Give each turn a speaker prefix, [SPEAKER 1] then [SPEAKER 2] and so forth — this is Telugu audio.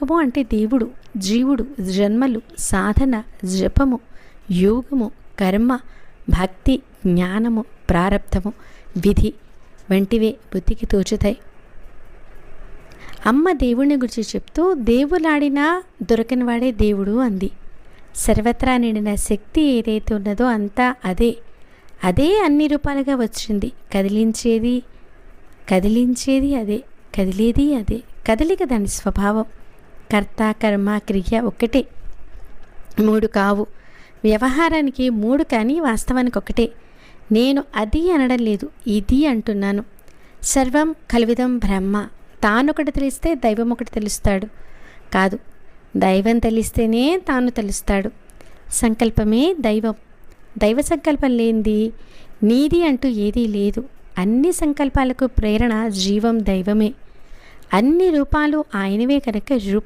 [SPEAKER 1] లోకము అంటే దేవుడు, జీవుడు, జన్మలు, సాధన, జపము, యోగము, కర్మ, భక్తి, జ్ఞానము, ప్రారబ్ధము, విధి వంటివే బుద్ధికి తోచుతాయి. అమ్మ దేవుణ్ణి గురించి చెప్తూ దేవులాడినా దొరకనివాడే దేవుడు అంది. సర్వత్రా నిండిన శక్తి ఏదైతే ఉన్నదో అంతా అదే అన్ని రూపాలుగా వచ్చింది. కదిలించేది అదే, కదిలేది అదే. కదలిక దాని స్వభావం. కర్త, కర్మ, క్రియ ఒక్కటే, మూడు కావు. వ్యవహారానికి మూడు కానీ వాస్తవానికి ఒకటే. నేను అది అనడం లేదు, ఇది అంటున్నాను. సర్వం కల్విదం బ్రహ్మ. తానొకటి తెలిస్తే దైవం ఒకటి తెలుస్తాడు కాదు, దైవం తెలిస్తేనే తాను తెలుస్తాడు. సంకల్పమే దైవం. దైవ సంకల్పం లేనిది నీది అంటూ ఏదీ లేదు. అన్ని సంకల్పాలకు ప్రేరణ జీవం దైవమే. అన్ని రూపాలు ఆయనవే కనుక రూప